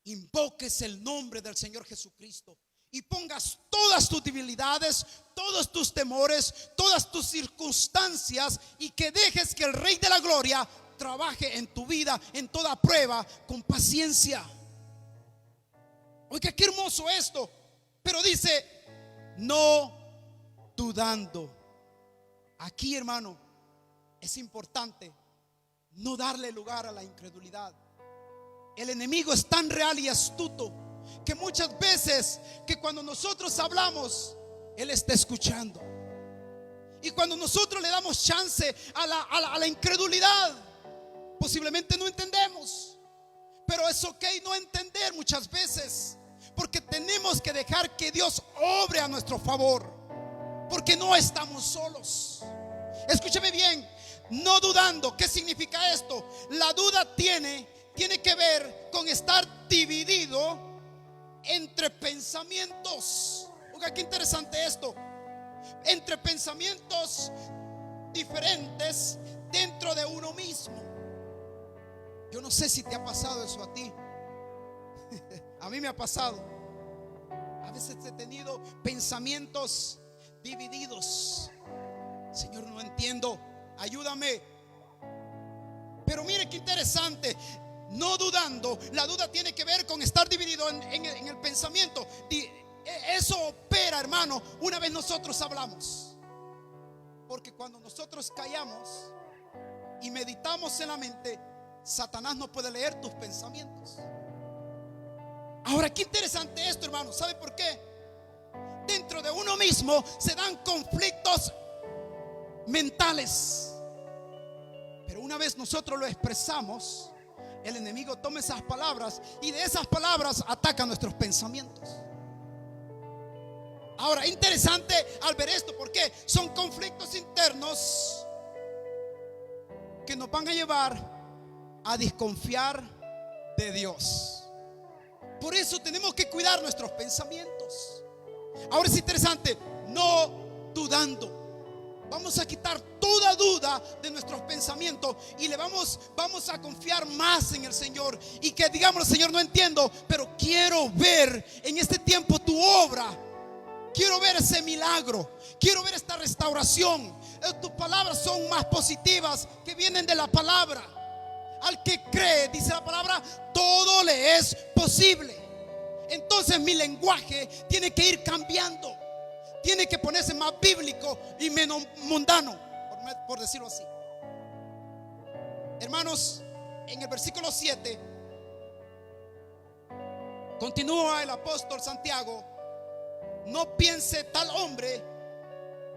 invoques el nombre del Señor Jesucristo y pongas todas tus debilidades, todos tus temores, todas tus circunstancias, y que dejes que el Rey de la Gloria trabaje en tu vida, en toda prueba, con paciencia. Oiga, qué hermoso esto. Pero dice, no dudando. Aquí, hermano, es importante no darle lugar a la incredulidad. El enemigo es tan real y astuto que muchas veces que cuando nosotros hablamos, él está escuchando. Y cuando nosotros le damos chance a la incredulidad, posiblemente no entendemos. Pero es ok no entender muchas veces, porque tenemos que dejar que Dios obre a nuestro favor, porque no estamos solos. Escúcheme bien, no dudando. ¿Qué significa esto? La duda tiene que ver con estar dividido entre pensamientos. Oiga, qué interesante esto. Entre pensamientos diferentes dentro de uno mismo. Yo no sé si te ha pasado eso a ti. A mí me ha pasado. A veces he tenido pensamientos divididos. Señor, no entiendo, ayúdame. Pero mire qué interesante. No dudando, la duda tiene que ver con estar dividido en el pensamiento. Eso opera, hermano, una vez nosotros hablamos. Porque cuando nosotros callamos y meditamos en la mente, Satanás no puede leer tus pensamientos. Ahora, qué interesante esto, hermano. ¿Sabe por qué? Dentro de uno mismo se dan conflictos mentales. Pero una vez nosotros lo expresamos, el enemigo toma esas palabras y de esas palabras ataca nuestros pensamientos. Ahora, interesante al ver esto, porque son conflictos internos que nos van a llevar a desconfiar de Dios. Por eso tenemos que cuidar nuestros pensamientos. Ahora es interesante, no dudando. Vamos a quitar toda duda de nuestros pensamientos y vamos a confiar más en el Señor. Y que digamos, Señor, no entiendo, pero quiero ver en este tiempo tu obra. Quiero ver ese milagro. Quiero ver esta restauración. Tus palabras son más positivas, que vienen de la palabra. Al que cree, dice la palabra, todo le es posible. Entonces mi lenguaje tiene que ir cambiando. Tiene que ponerse más bíblico y menos mundano, por decirlo así. Hermanos, en el versículo 7 continúa el apóstol Santiago: no piense tal hombre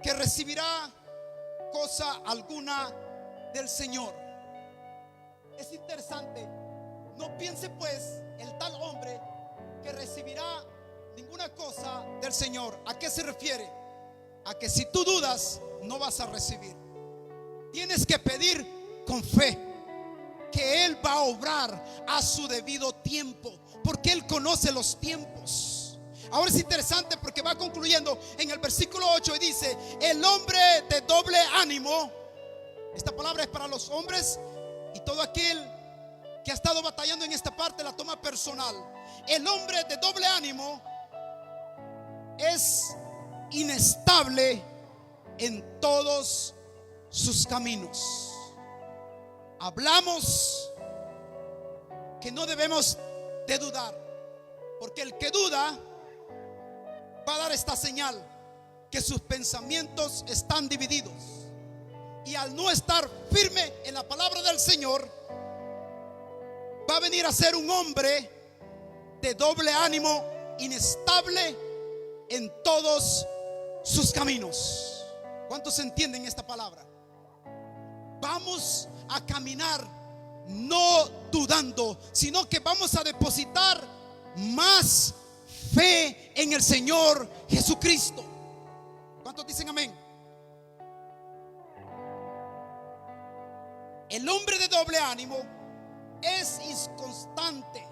que recibirá cosa alguna del Señor. Es interesante. No piense pues el tal hombre que recibirá ninguna cosa del Señor. ¿A qué se refiere? A que si tú dudas, no vas a recibir. Tienes que pedir con fe que Él va a obrar a su debido tiempo, porque Él conoce los tiempos. Ahora es interesante porque va concluyendo en el versículo 8 y dice: el hombre de doble ánimo. Esta palabra es para los hombres, y todo aquel que ha estado batallando en esta parte la toma personal. El hombre de doble ánimo es inestable en todos sus caminos. Hablamos que no debemos de dudar, porque el que duda va a dar esta señal: que sus pensamientos están divididos. Y al no estar firme en la palabra del Señor, va a venir a ser un hombre de doble ánimo, inestable en todos sus caminos. ¿Cuántos entienden esta palabra? Vamos a caminar no dudando, sino que vamos a depositar más fe en el Señor Jesucristo. ¿Cuántos dicen amén? El hombre de doble ánimo es inconstante.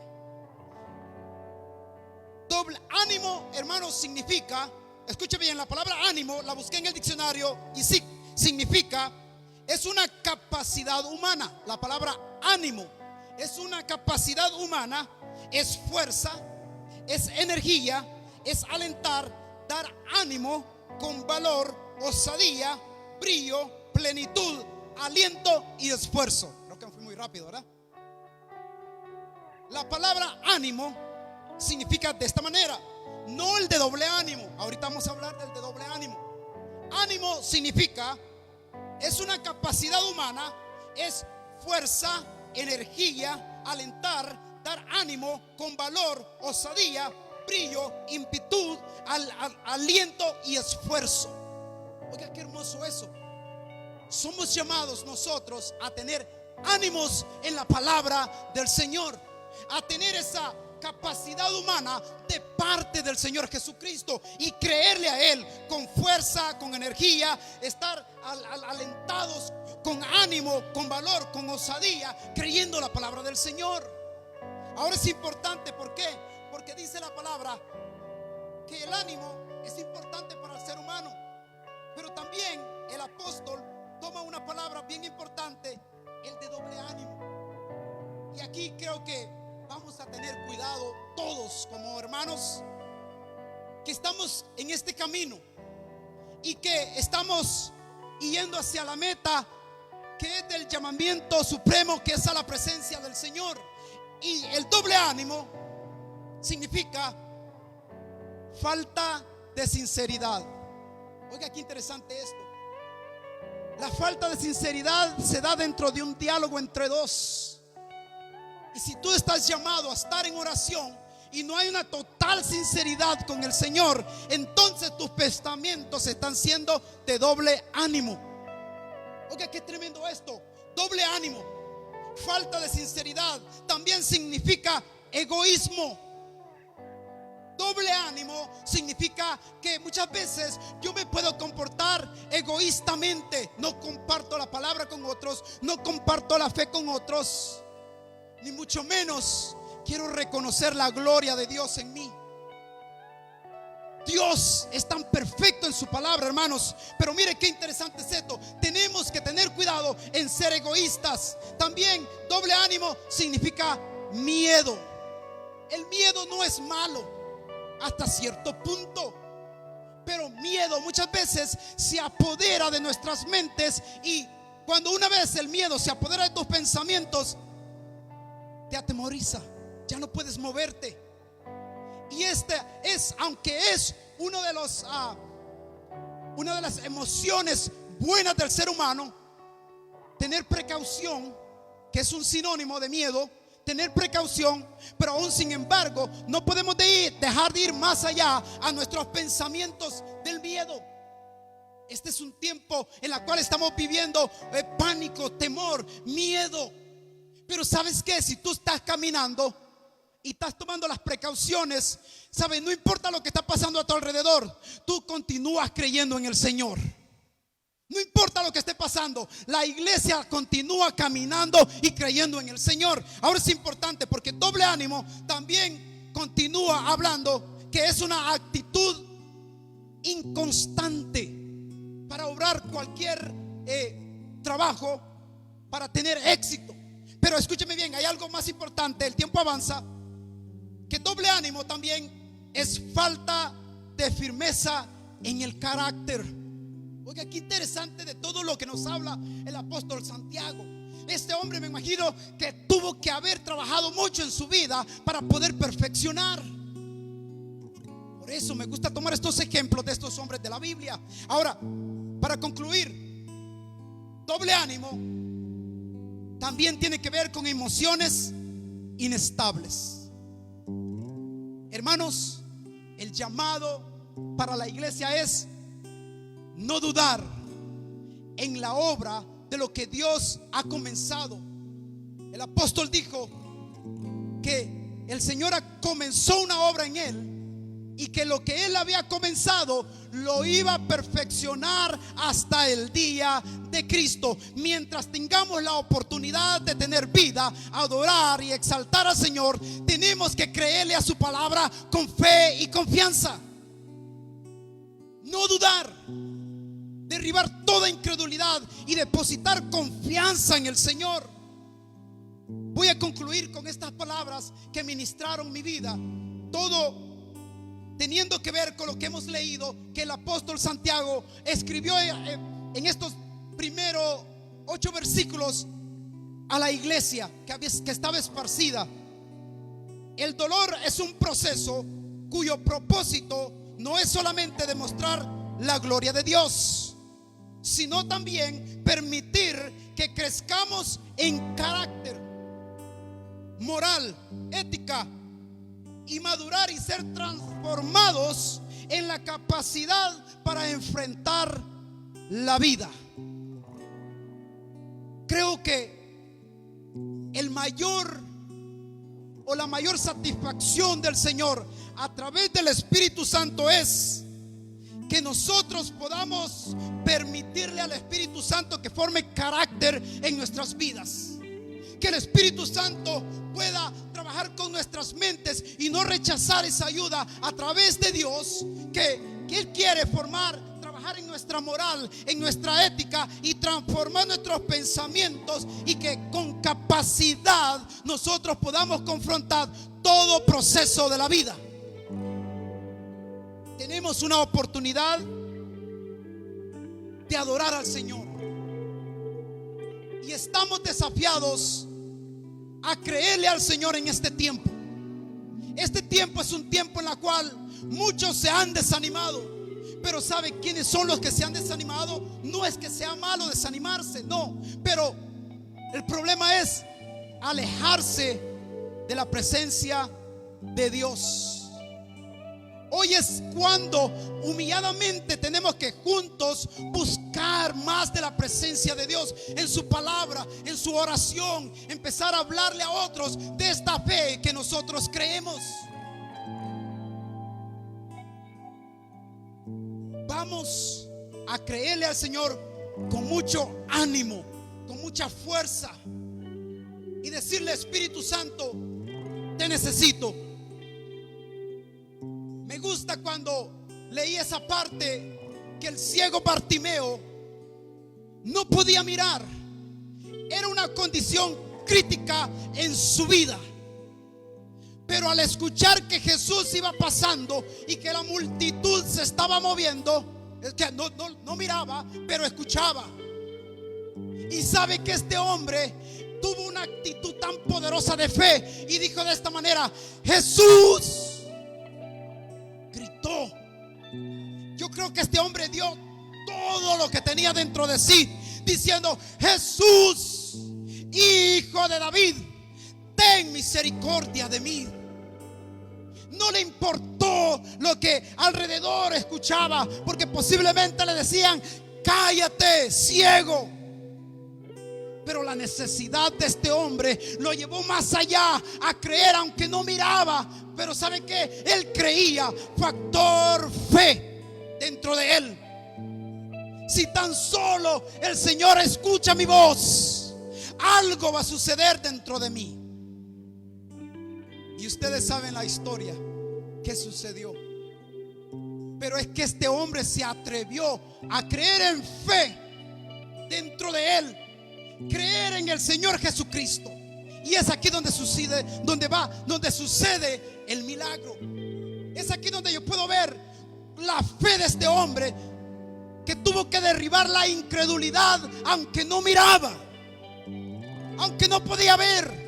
Doble ánimo, hermanos, significa, escuche bien, la palabra ánimo la busqué en el diccionario y sí, significa, es una capacidad humana. La palabra ánimo es una capacidad humana, es fuerza, es energía, es alentar, dar ánimo con valor, osadía, brillo, plenitud, aliento y esfuerzo. Creo que me fui muy rápido, ¿verdad? La palabra ánimo significa de esta manera, no el de doble ánimo. Ahorita vamos a hablar del de doble ánimo. Ánimo significa, es una capacidad humana, es fuerza, energía, alentar, dar ánimo con valor, osadía, brillo, impetud, aliento y esfuerzo. Oiga, qué hermoso eso. Somos llamados nosotros a tener ánimos en la palabra del Señor, a tener esa capacidad humana de parte del Señor Jesucristo y creerle a Él con fuerza, con energía, estar alentados, con ánimo, con valor, con osadía, creyendo la palabra del Señor. Ahora es importante, ¿por qué? Porque dice la palabra que el ánimo es importante para el ser humano, pero también el apóstol toma una palabra bien importante, el de doble ánimo. Y aquí creo que vamos a tener cuidado todos como hermanos que estamos en este camino y que estamos yendo hacia la meta, que es del llamamiento supremo, que es a la presencia del Señor. Y el doble ánimo significa falta de sinceridad. Oiga, qué interesante esto. La falta de sinceridad se da dentro de un diálogo entre dos. Y si tú estás llamado a estar en oración y no hay una total sinceridad con el Señor, entonces tus pensamientos están siendo de doble ánimo. Oiga, qué tremendo esto. Doble ánimo, falta de sinceridad, también significa egoísmo. Doble ánimo significa que muchas veces yo me puedo comportar egoístamente. No comparto la palabra con otros, no comparto la fe con otros, ni mucho menos quiero reconocer la gloria de Dios en mí. Dios es tan perfecto en su palabra, hermanos. Pero mire qué interesante es esto. Tenemos que tener cuidado en ser egoístas. También doble ánimo significa miedo. El miedo no es malo hasta cierto punto, pero miedo muchas veces se apodera de nuestras mentes, y cuando una vez el miedo se apodera de tus pensamientos, te atemoriza, ya no puedes moverte. Y este es, aunque es una de las emociones buenas del ser humano, tener precaución, que es un sinónimo de miedo, tener precaución, pero aún sin embargo no podemos dejar de ir más allá a nuestros pensamientos del miedo. Este es un tiempo en el cual estamos viviendo pánico, temor, miedo. Pero ¿sabes qué? Si tú estás caminando y estás tomando las precauciones, ¿sabes? No importa lo que está pasando a tu alrededor, tú continúas creyendo en el Señor. No importa lo que esté pasando, la iglesia continúa caminando y creyendo en el Señor. Ahora es importante porque doble ánimo también continúa hablando que es una actitud inconstante para obrar cualquier trabajo, para tener éxito. Pero escúcheme bien, hay algo más importante, el tiempo avanza, que doble ánimo también es falta de firmeza en el carácter. Oiga, qué interesante de todo lo que nos habla el apóstol Santiago. Este hombre, me imagino que tuvo que haber trabajado mucho en su vida para poder perfeccionar. Por eso me gusta tomar estos ejemplos de estos hombres de la Biblia. Ahora, para concluir, doble ánimo también tiene que ver con emociones inestables. Hermanos, el llamado para la iglesia es no dudar en la obra de lo que Dios ha comenzado. El apóstol dijo que el Señor comenzó una obra en él y que lo que él había comenzado lo iba a perfeccionar hasta el día de Cristo. Mientras tengamos la oportunidad de tener vida, adorar y exaltar al Señor, tenemos que creerle a su palabra con fe y confianza. No dudar, derribar toda incredulidad y depositar confianza en el Señor. Voy a concluir con estas palabras que ministraron mi vida, todo teniendo que ver con lo que hemos leído, que el apóstol Santiago escribió en estos primeros 8 versículos a la iglesia que estaba esparcida. El dolor es un proceso cuyo propósito no es solamente demostrar la gloria de Dios, sino también permitir que crezcamos en carácter, moral, ética, y madurar y ser transformados en la capacidad para enfrentar la vida. Creo que o la mayor satisfacción del Señor a través del Espíritu Santo es que nosotros podamos permitirle al Espíritu Santo que forme carácter en nuestras vidas. Que el Espíritu Santo pueda trabajar con nuestras mentes y no rechazar esa ayuda a través de Dios, que Él quiere trabajar en nuestra moral, en nuestra ética y transformar nuestros pensamientos, y que con capacidad nosotros podamos confrontar todo proceso de la vida. Tenemos una oportunidad de adorar al Señor y estamos desafiados a creerle al Señor en este tiempo. Este tiempo es un tiempo en el cual muchos se han desanimado. Pero ¿sabe quiénes son los que se han desanimado? No es que sea malo desanimarse, no. Pero el problema es alejarse de la presencia de Dios. Hoy es cuando humilladamente tenemos que juntos buscar más de la presencia de Dios en su palabra, en su oración, empezar a hablarle a otros de esta fe que nosotros creemos. Vamos a creerle al Señor con mucho ánimo, con mucha fuerza, y decirle: Espíritu Santo, te necesito. Me gusta cuando leí esa parte que el ciego Bartimeo no podía mirar. Era una condición crítica en su vida. Pero al escuchar que Jesús iba pasando y que la multitud se estaba moviendo, es que no miraba, pero escuchaba. Y sabe que este hombre tuvo una actitud tan poderosa de fe y dijo de esta manera: Jesús. Gritó. Yo creo que este hombre dio todo lo que tenía dentro de sí, diciendo: Jesús, Hijo de David, ten misericordia de mí. No le importó lo que alrededor escuchaba, porque posiblemente le decían: cállate, ciego. Pero la necesidad de este hombre lo llevó más allá, a creer aunque no miraba. Pero ¿sabe qué? Él creía. Factor fe dentro de él. Si tan solo el Señor escucha mi voz, algo va a suceder dentro de mí. Y ustedes saben la historia que sucedió. Pero es que este hombre se atrevió a creer en fe dentro de él, creer en el Señor Jesucristo. Y es aquí donde sucede, donde sucede el milagro. Es aquí donde yo puedo ver la fe de este hombre, que tuvo que derribar la incredulidad, aunque no miraba, aunque no podía ver.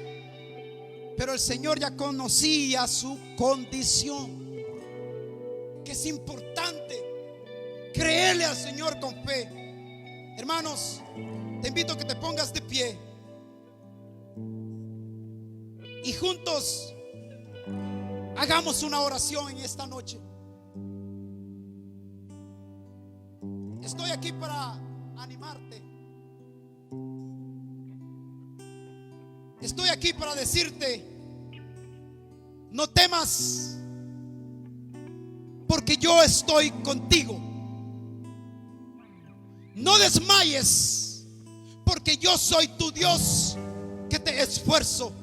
Pero el Señor ya conocía su condición. Que es importante creerle al Señor con fe. Hermanos, te invito a que te pongas de pie y juntos hagamos una oración en esta noche. Estoy aquí para animarte. Estoy aquí para decirte: no temas, porque yo estoy contigo. No desmayes, porque yo soy tu Dios, que te esfuerzo.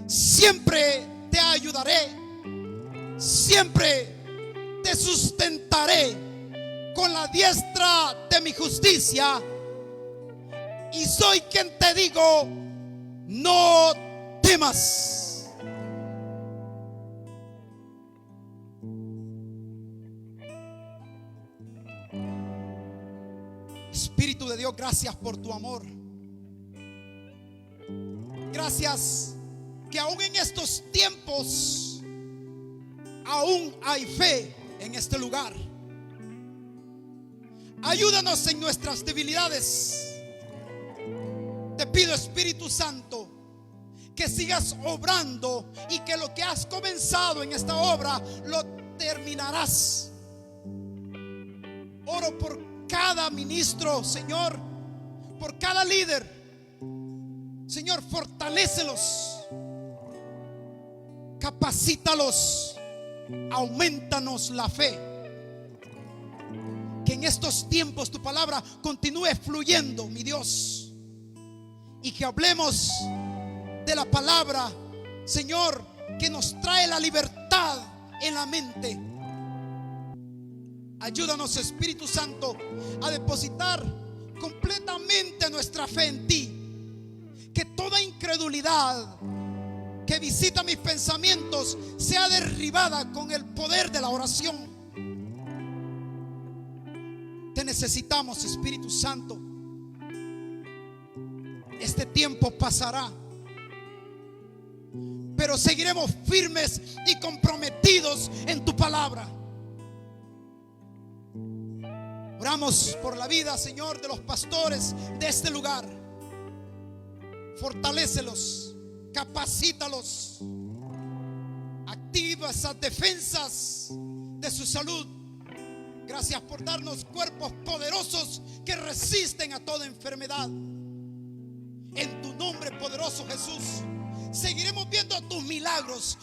Siempre te ayudaré, siempre te sustentaré con la diestra de mi justicia. Y soy quien te digo: no temas. Espíritu de Dios, gracias por tu amor. Gracias que aún en estos tiempos aún hay fe en este lugar. Ayúdanos en nuestras debilidades. Te pido, Espíritu Santo, que sigas obrando y que lo que has comenzado en esta obra lo terminarás. Oro por cada ministro, Señor, por cada líder. Señor, fortalécelos. Capacítalos, aumentanos la fe. Que en estos tiempos tu palabra continúe fluyendo, mi Dios, y que hablemos de la palabra, Señor, que nos trae la libertad en la mente. Ayúdanos, Espíritu Santo, a depositar completamente nuestra fe en ti. Que toda incredulidad que visita mis pensamientos sea derribada con el poder de la oración. Te necesitamos, Espíritu Santo. Este tiempo pasará, pero seguiremos firmes y comprometidos en tu palabra. Oramos por la vida, Señor, de los pastores de este lugar. Fortalécelos, capacítalos, activa esas defensas de su salud. Gracias por darnos cuerpos poderosos que resisten a toda enfermedad. En tu nombre poderoso, Jesús, seguiremos viendo tus milagros.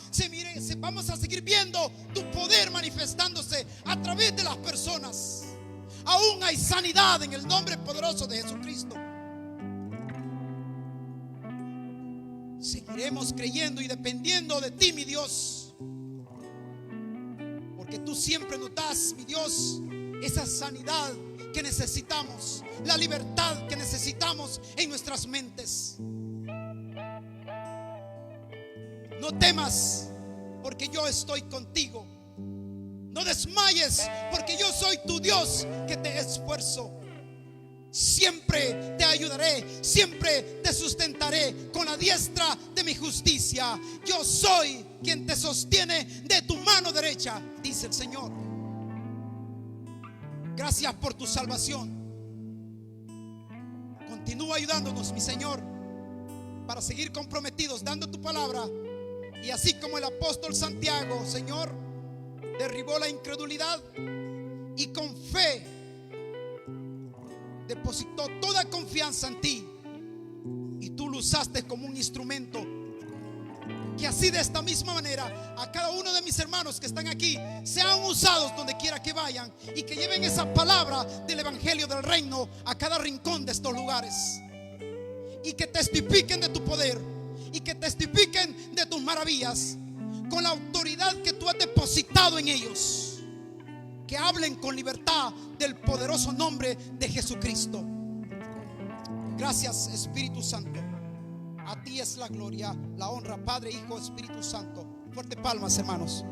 Vamos a seguir viendo tu poder manifestándose a través de las personas. Aún hay sanidad en el nombre poderoso de Jesucristo. Seguiremos creyendo y dependiendo de ti, mi Dios, porque tú siempre nos das, mi Dios, esa sanidad que necesitamos, la libertad que necesitamos en nuestras mentes. No temas, porque yo estoy contigo. No desmayes, porque yo soy tu Dios que te esfuerzo. Siempre te ayudaré, siempre te sustentaré con la diestra de mi justicia. Yo soy quien te sostiene de tu mano derecha, dice el Señor. Gracias por tu salvación. Continúa ayudándonos, mi Señor, para seguir comprometidos dando tu palabra. Y así como el apóstol Santiago, Señor, derribó la incredulidad y con fe depositó toda confianza en ti, y tú lo usaste como un instrumento. Que así, de esta misma manera, a cada uno de mis hermanos que están aquí sean usados donde quiera que vayan, y que lleven esa palabra del evangelio del reino a cada rincón de estos lugares, y que testifiquen de tu poder, y que testifiquen de tus maravillas con la autoridad que tú has depositado en ellos. Que hablen con libertad del poderoso nombre de Jesucristo. Gracias, Espíritu Santo. A ti es la gloria, la honra, Padre, Hijo, Espíritu Santo. Fuerte palmas, hermanos.